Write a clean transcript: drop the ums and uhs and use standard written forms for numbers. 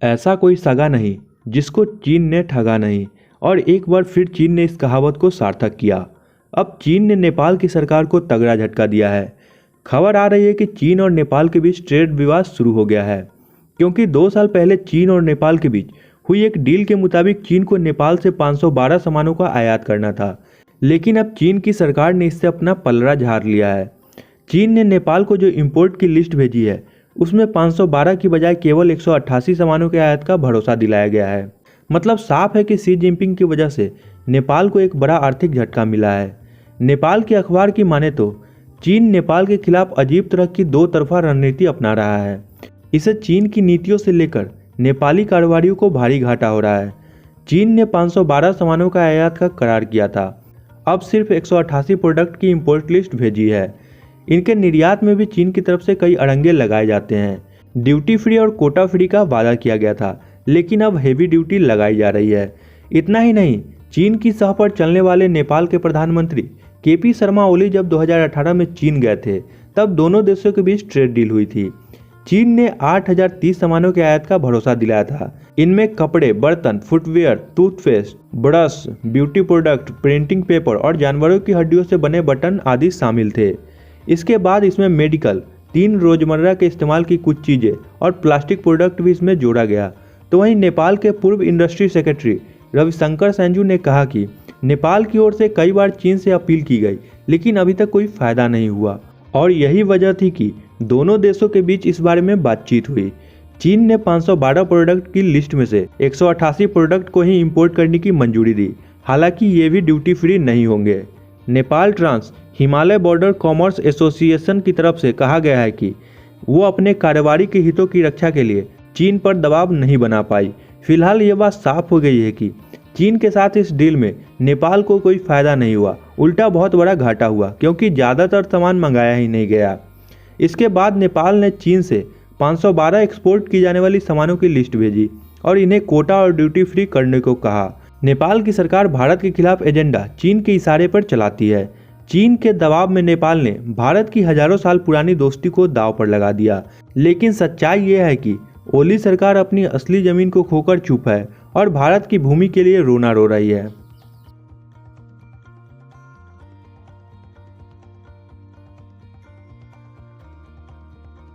ऐसा कोई सगा नहीं जिसको चीन ने ठगा नहीं। और एक बार फिर चीन ने इस कहावत को सार्थक किया। अब चीन ने नेपाल की सरकार को तगड़ा झटका दिया है। खबर आ रही है कि चीन और नेपाल के बीच ट्रेड विवाद शुरू हो गया है, क्योंकि 2 साल पहले चीन और नेपाल के बीच हुई एक डील के मुताबिक चीन को नेपाल से 512 सामानों का आयात करना था। लेकिन अब चीन की सरकार ने इससे अपना पलड़ा झाड़ लिया है। चीन ने नेपाल को जो इम्पोर्ट की लिस्ट भेजी है उसमें 512 की बजाय केवल 188 सामानों के आयात का भरोसा दिलाया गया है। मतलब साफ है कि शी जिनपिंग की वजह से नेपाल को एक बड़ा आर्थिक झटका मिला है। नेपाल के अखबार की माने तो चीन नेपाल के खिलाफ अजीब तरह की 2 तरफा रणनीति अपना रहा है। इसे चीन की नीतियों से लेकर नेपाली कारोबारियों को भारी घाटा हो रहा है। चीन ने 512 सामानों का आयात का करार किया था, अब सिर्फ 188 प्रोडक्ट की इम्पोर्ट लिस्ट भेजी है। इनके निर्यात में भी चीन की तरफ से कई अड़ंगे लगाए जाते हैं। ड्यूटी फ्री और कोटा फ्री का वादा किया गया था, लेकिन अब हेवी ड्यूटी लगाई जा रही है। इतना ही नहीं, चीन की सह पर चलने वाले नेपाल के प्रधानमंत्री केपी शर्मा ओली जब 2018 में चीन गए थे, तब दोनों देशों के बीच ट्रेड डील हुई थी। चीन ने 8030 सामानों के आयात का भरोसा दिलाया था। इनमें कपड़े, बर्तन, footwear, toothpaste, brush, beauty product, printing paper और जानवरों की हड्डियों से बने बटन आदि शामिल थे। इसके बाद इसमें मेडिकल, 3 रोजमर्रा के इस्तेमाल की कुछ चीज़ें और प्लास्टिक प्रोडक्ट भी इसमें जोड़ा गया। तो वहीं नेपाल के पूर्व इंडस्ट्री सेक्रेटरी रविशंकर संजू ने कहा कि नेपाल की ओर से कई बार चीन से अपील की गई, लेकिन अभी तक कोई फायदा नहीं हुआ और यही वजह थी कि दोनों देशों के बीच इस बारे में बातचीत हुई। चीन ने 512 प्रोडक्ट की लिस्ट में से 188 प्रोडक्ट को ही इंपोर्ट करने की मंजूरी दी, हालांकि ये भी ड्यूटी फ्री नहीं होंगे। Nepal trans Himalaya border commerce association की तरफ से कहा गया है कि वो अपने कारोबारी के हितों की रक्षा के लिए चीन पर दबाव नहीं बना पाई। फिलहाल ये बात साफ हो गई है कि चीन के साथ इस डील में नेपाल को कोई फायदा नहीं हुआ, उल्टा बहुत बड़ा घाटा हुआ, क्योंकि ज़्यादातर सामान मंगाया ही नहीं गया। इसके बाद नेपाल ने चीन से 512 एक्सपोर्ट की जाने वाली सामानों की लिस्ट भेजी और इन्हें कोटा और ड्यूटी फ्री करने को कहा। नेपाल की सरकार भारत के खिलाफ एजेंडा चीन के इशारे पर चलाती है। चीन के दबाव में नेपाल ने भारत की हजारों साल पुरानी दोस्ती को दांव पर लगा दिया। लेकिन सच्चाई यह है कि ओली सरकार अपनी असली जमीन को खोकर चुप है और भारत की भूमि के लिए रोना रो रही है।